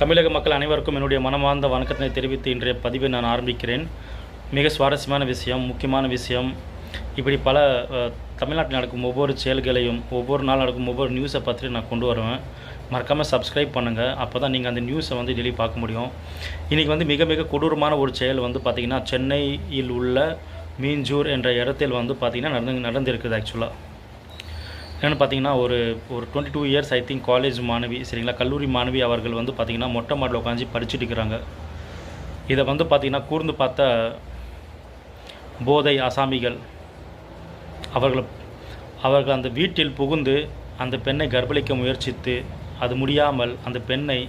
தமிழக மக்கள் அனைவருக்கும் என்னுடைய மனமார்ந்த வணக்கத்தினை தெரிவித்து இன்றைய பதிவை நான் ஆரம்பிக்கிறேன். மிக சுவாரஸ்யமான விஷயம், முக்கியமான விஷயம். இப்படி பல தமிழ்நாட்டில் நடக்கும் ஒவ்வொரு செயல்களையும், ஒவ்வொரு நாள் நடக்கும் ஒவ்வொரு நியூஸை பற்றி நான் கொண்டு வருவேன். மறக்காமல் சப்ஸ்கிரைப் பண்ணுங்கள். அப்போ தான் நீங்கள் அந்த நியூஸை டெய்லி பார்க்க முடியும். இன்றைக்கி மிக மிக கொடூரமான ஒரு செயல் பார்த்திங்கன்னா சென்னையில் உள்ள மீஞ்சூர் என்ற இடத்தில் பார்த்திங்கன்னா நடந்திருக்குது. ஆக்சுவலாக என்னென்னு பார்த்தீங்கன்னா ஒரு 22 இயர்ஸ் ஐ திங்க் காலேஜ் மாணவி, சரிங்களா, கல்லூரி மாணவி அவர்கள் பார்த்திங்கன்னா மொட்டை மாடில் உட்காந்து படிச்சுட்டு இருக்கிறாங்க. இதை பார்த்திங்கன்னா கூர்ந்து பார்த்த போதை அசாமிகள் அவர்கள் அந்த வீட்டில் புகுந்து அந்த பெண்ணை கர்ப்பளிக்க முயற்சித்து அது முடியாமல் அந்த பெண்ணை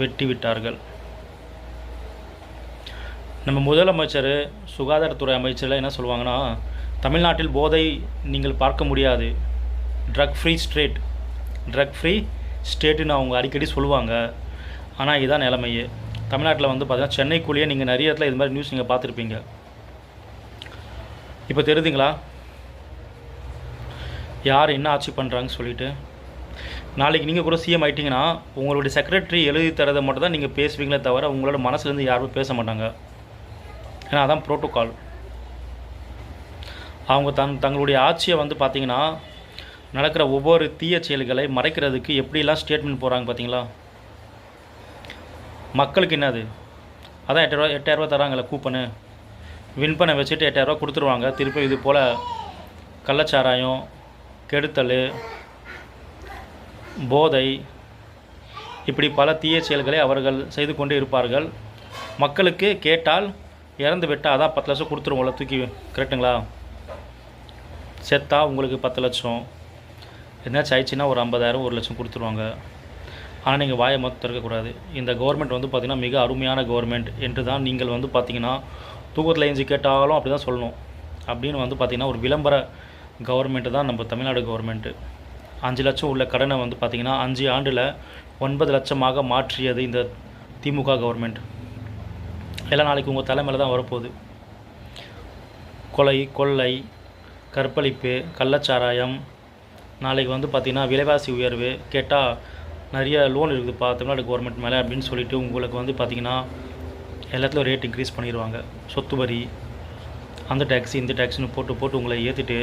வெட்டிவிட்டார்கள். நம்ம முதலமைச்சர், சுகாதாரத்துறை அமைச்சரில் என்ன சொல்லுவாங்கன்னா, தமிழ்நாட்டில் போதை நீங்கள் பார்க்க முடியாது, ட்ரக் ஃப்ரீ ஸ்டேட்டுன்னு அவங்க அடிக்கடி சொல்லுவாங்க. ஆனால் இதுதான் நிலைமையே. தமிழ்நாட்டில் பார்த்தீங்கன்னா சென்னைக்குள்ளேயே நீங்கள் நிறைய இடத்துல இது மாதிரி நியூஸ் நீங்கள் பார்த்துருப்பீங்க. இப்போ தெரியுதுங்களா யார் என்ன ஆட்சி பண்ணுறாங்கன்னு சொல்லிட்டு? நாளைக்கு நீங்கள் கூட சிஎம் ஆகிட்டிங்கன்னா உங்களுடைய செக்ரட்டரி எழுதி தரதை மட்டும் தான் நீங்கள் பேசுவீங்களே தவிர உங்களோட மனசுலேருந்து யாரும் பேச மாட்டாங்க. ஏன்னா அதான் ப்ரோட்டோகால். அவங்க தங்களுடைய ஆட்சியை பார்த்திங்கன்னா நடக்கிற ஒவ்வொரு தீய செயல்களை மறைக்கிறதுக்கு எப்படிலாம் ஸ்டேட்மெண்ட் போகிறாங்க பார்த்தீங்களா? மக்களுக்கு என்னது? அதான் 8,000 ரூபா தராங்கல்ல கூப்பனு, வின் பண்ண வச்சுட்டு 8,000 ரூபா கொடுத்துருவாங்க. திருப்பி இது போல் கள்ளச்சாராயம், கெடுத்தல், போதை, இப்படி பல தீய செயல்களை அவர்கள் செய்து கொண்டே இருப்பார்கள். மக்களுக்கு கேட்டால் இறந்து விட்டால் அதான் 10 லட்சம் கொடுத்துருவோம்ல தூக்கி, கரெக்டுங்களா? செத்தா உங்களுக்கு 10 லட்சம், என்னாச்சும் ஆயிடுச்சுன்னா ஒரு 50,000 1 லட்சம் கொடுத்துருவாங்க. ஆனால் நீங்கள் வாயை மொத்தம் திறக்கக்கூடாது. இந்த கவர்மெண்ட் பார்த்திங்கன்னா மிக அருமையான கவர்மெண்ட் என்று தான் நீங்கள் பார்த்திங்கன்னா தூக்கத்தில் எஞ்சி கேட்டாலும் அப்படி தான் சொல்லணும். அப்படின்னு பார்த்திங்கன்னா ஒரு விளம்பர கவர்மெண்ட்டு தான் நம்ம தமிழ்நாடு கவர்மெண்ட்டு. 5 லட்சம் உள்ள கடனை பார்த்திங்கன்னா 5 ஆண்டில் 9 லட்சமாக மாற்றியது இந்த திமுக கவர்மெண்ட். எல்லாம் நாளைக்கு உங்கள் தலைமையில் தான் வரப்போகுது. கொலை, கொள்ளை, கற்பழிப்பு, கள்ளச்சாராயம், நாளைக்கு பார்த்திங்கன்னா விலைவாசி உயர்வு, கேட்டால் நிறைய லோன் இருக்குதுப்பா தமிழ்நாடு கவர்மெண்ட் மேலே அப்படின்னு சொல்லிட்டு உங்களுக்கு பார்த்திங்கன்னா எல்லாத்துலையும் ரேட் இன்க்ரீஸ் பண்ணிடுவாங்க. சொத்து வரி, அந்த டேக்ஸு இந்த டேக்ஸுன்னு போட்டு உங்களை ஏற்றிட்டு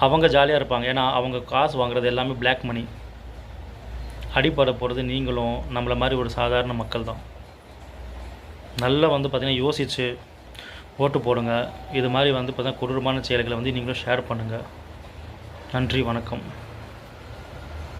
அவங்க ஜாலியாக இருப்பாங்க. ஏன்னா அவங்க காசு வாங்குறது எல்லாமே பிளாக் மணி. அடிப்படை போகிறது நீங்களும் நம்மளை மாதிரி ஒரு சாதாரண மக்கள் தான். நல்லா பார்த்திங்கன்னா யோசித்து ஓட்டு போடுங்க. இது மாதிரி பார்த்திங்கன்னா கொடூரமான செயல்களை நீங்களும் ஷேர் பண்ணுங்கள். நன்றி, வணக்கம்.